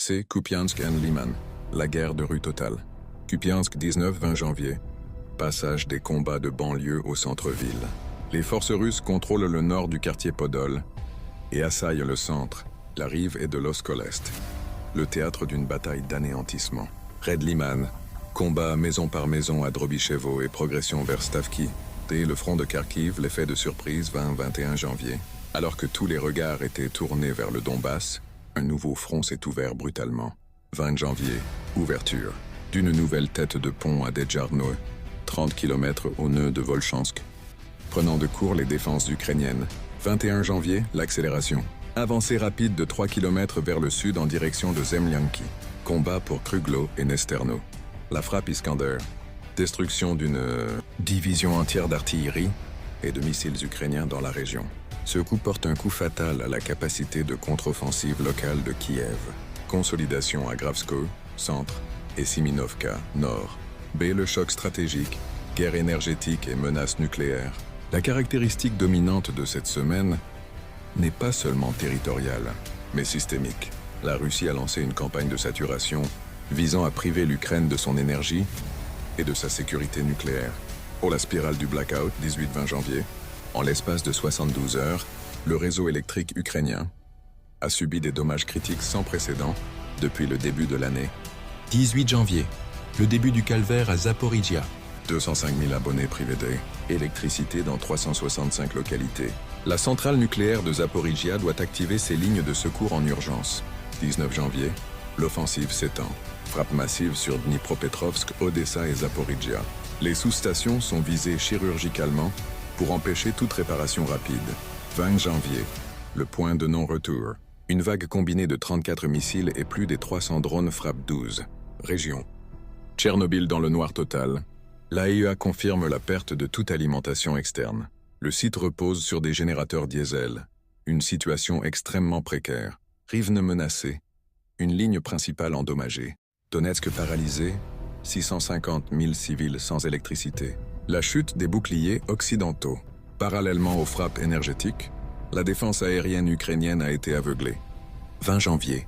C'est Kupiansk and Liman, la guerre de rue totale. Kupiansk, 19-20 janvier. Passage des combats de banlieue au centre-ville. Les forces russes contrôlent le nord du quartier Podol et assaillent le centre, la rive et de l'Oskol-Est. Le théâtre d'une bataille d'anéantissement. Raid Liman, combat maison par maison à Drobichevo et progression vers Stavki. Dès le front de Kharkiv, l'effet de surprise 20-21 janvier. Alors que tous les regards étaient tournés vers le Donbass, un nouveau front s'est ouvert brutalement. 20 janvier, ouverture d'une nouvelle tête de pont à Dedjarno, 30 km au nœud de Volchansk. Prenant de court les défenses ukrainiennes. 21 janvier, l'accélération. Avancée rapide de 3 km vers le sud en direction de Zemlyanki. Combat pour Kruglo et Nesterno. La frappe Iskander. Destruction d'une division entière d'artillerie et de missiles ukrainiens dans la région. Ce coup porte un coup fatal à la capacité de contre-offensive locale de Kiev. Consolidation à Gravsko, centre, et Siminovka, nord. B. Le choc stratégique, guerre énergétique et menace nucléaire. La caractéristique dominante de cette semaine n'est pas seulement territoriale, mais systémique. La Russie a lancé une campagne de saturation visant à priver l'Ukraine de son énergie et de sa sécurité nucléaire. Pour la spirale du blackout, 18-20 janvier, en l'espace de 72 heures, le réseau électrique ukrainien a subi des dommages critiques sans précédent depuis le début de l'année. 18 janvier, le début du calvaire à Zaporizhia. 205 000 abonnés privés d'électricité dans 365 localités. La centrale nucléaire de Zaporizhia doit activer ses lignes de secours en urgence. 19 janvier, l'offensive s'étend. Frappe massive sur Dnipropetrovsk, Odessa et Zaporizhia. Les sous-stations sont visées chirurgicalement pour empêcher toute réparation rapide. 20 janvier, le point de non-retour. Une vague combinée de 34 missiles et plus des 300 drones frappe 12 régions. Tchernobyl dans le noir total. L'AIEA confirme la perte de toute alimentation externe. Le site repose sur des générateurs diesel. Une situation extrêmement précaire. Rivne menacée. Une ligne principale endommagée. Donetsk paralysé. 650 000 civils sans électricité. La chute des boucliers occidentaux. Parallèlement aux frappes énergétiques, la défense aérienne ukrainienne a été aveuglée. 20 janvier.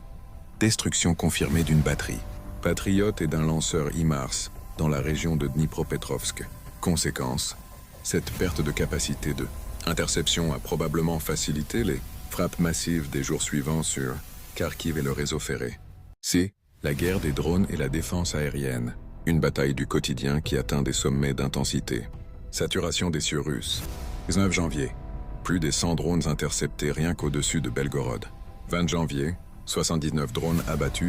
Destruction confirmée d'une batterie. Patriot et d'un lanceur HIMARS dans la région de Dnipropetrovsk. Conséquence, cette perte de capacité de interception a probablement facilité les frappes massives des jours suivants sur Kharkiv et le réseau ferré. C'est la guerre des drones et la défense aérienne. Une bataille du quotidien qui atteint des sommets d'intensité. Saturation des cieux russes. 19 janvier. Plus des 100 drones interceptés rien qu'au-dessus de Belgorod. 20 janvier. 79 drones abattus